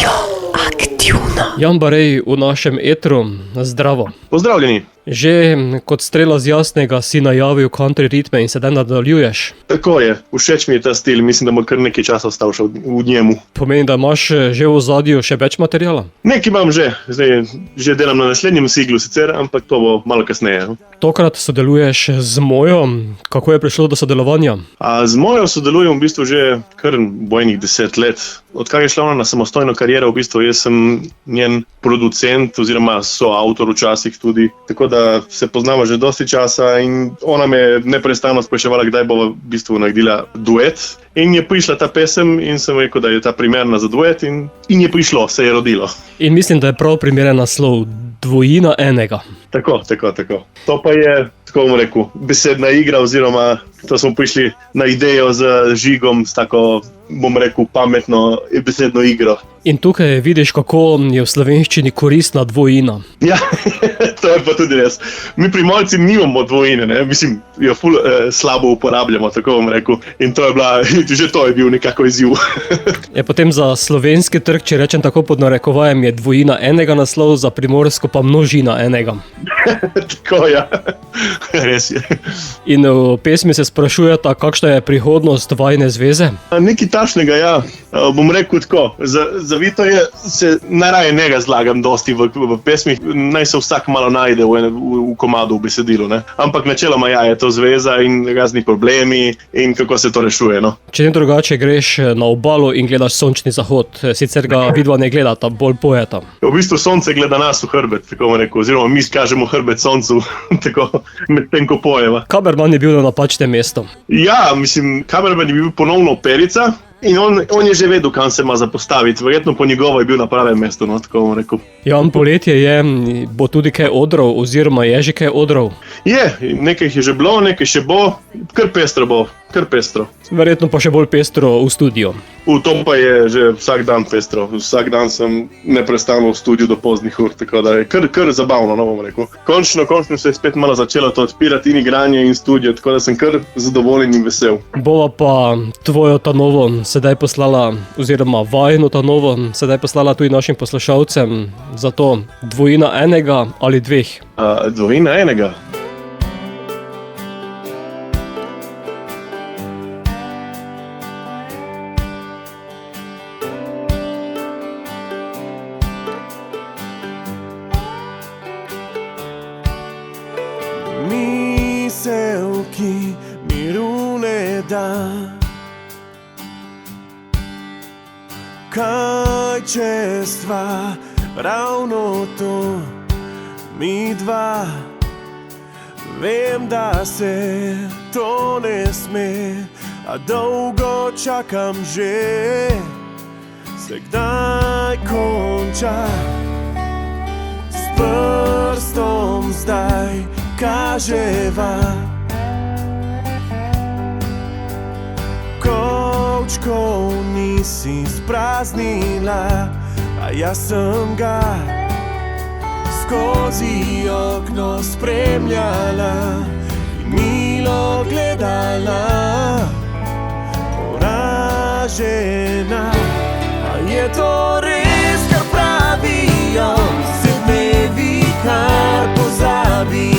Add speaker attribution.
Speaker 1: Radioaktivna. Jan Barej v našem etru, zdravo.
Speaker 2: Pozdravljeni.
Speaker 1: Že kot strela z jasnega si najavil country ritme in sedaj nadaljuješ.
Speaker 2: Tako je, všeč mi je ta stil, mislim, da mu kar nekaj časa ostal še v njemu.
Speaker 1: Pomeni, da imaš že v ozadju še več materijala?
Speaker 2: Nekaj imam že, zdaj že delam na naslednjem singlu sicer, ampak to bo malo kasneje.
Speaker 1: Tokrat sodeluješ z Mojo, kako je prišlo do sodelovanja?
Speaker 2: Z Mojo sodelujem v bistvu že kar bojnih 10 let. Odkar je šla ona na samostojno kariero, v bistvu jaz sem njen producent oziroma soavtor včasih tudi, tako da se poznamo že dosti časa in ona me je neprestano spraševala, kdaj bo v bistvu naredila duet. In je prišla ta pesem in sem rekel, da je ta primerna za duet in je prišlo, se je rodilo.
Speaker 1: In mislim, da je prav primeren naslov, Dvojina enega.
Speaker 2: Tako. To pa je, tako bom rekel, besedna igra oziroma to smo prišli na idejo z Žigom, s tako, bom rekel, pametno besedno igro.
Speaker 1: In tukaj vidiš, kako je v slovenščini koristna dvojina.
Speaker 2: Ja, to je pa tudi res. Mi Primorci nimamo dvojine, ne? Mislim, jo ful slabo uporabljamo, tako bom rekel. In to je bila, že to je bil nekako izziv.
Speaker 1: Potem za slovenski trg, če rečem tako pod narekovajem, je dvojina enega naslov, za primorsko pa množina enega.
Speaker 2: Tako, ja. Res je.
Speaker 1: In v pesmi se sprašujeta, kakšna je prihodnost vajine zveze?
Speaker 2: Nekaj takšnega, ja. Bom rekel tako, zavito je, se najraje ne razlagam dosti v pesmih, naj se vsak malo najde v komadu, v besedilu, ne. Ampak načeloma ja, je to zveza in razni problemi in kako se to rešuje, no.
Speaker 1: Če ne drugače, greš na obalo in gledaš sončni zahod, sicer ga vidva ne gledata, bolj pojeta.
Speaker 2: V bistvu sonce gleda nas v hrbet, tako bom rekel, oziroma mi kažemo hrbet soncu, tako med tem, ko pojeva.
Speaker 1: Kamerman je bil na napačnem mestu.
Speaker 2: Ja, mislim, kamerman je bil ponovno Perica. In on je že vedel, kam se ima zapostaviti. Verjetno po njegovo je bil na pravem mestu, no, tako bom rekel.
Speaker 1: Jan, poletje je, bo tudi kaj odrov, oziroma je že kaj odrov?
Speaker 2: Je, nekaj je že bilo, nekaj še bo, kar pestro bo, kar pestro.
Speaker 1: Verjetno pa še bolj pestro v studiu.
Speaker 2: V tom pa je že vsak dan pestro. Vsak dan sem neprestano v studiu do poznih ur, tako da je kar zabavno, no, bom rekel. Končno se je spet malo začelo to odpirati in igranje in studio, tako da sem kar zadovoljen in vesel.
Speaker 1: Bova pa tvojo ta novo sedaj poslala, oziroma vajino ta novo, sedaj poslala tudi našim poslušalcem, zato dvojina enega ali dveh?
Speaker 2: Dvojina enega.
Speaker 3: Misel, ki miru ne da, kaj čestva, ravno to, mi dva. Vem, da se to ne sme, a dolgo čakam že, se kdaj konča. S prstom zdaj kaževa, kovčkov nisi spraznila, a jaz sem ga skozi okno spremljala in milo gledala, poražena. A je to res, kar pravijo, se dnevi kar pozabi.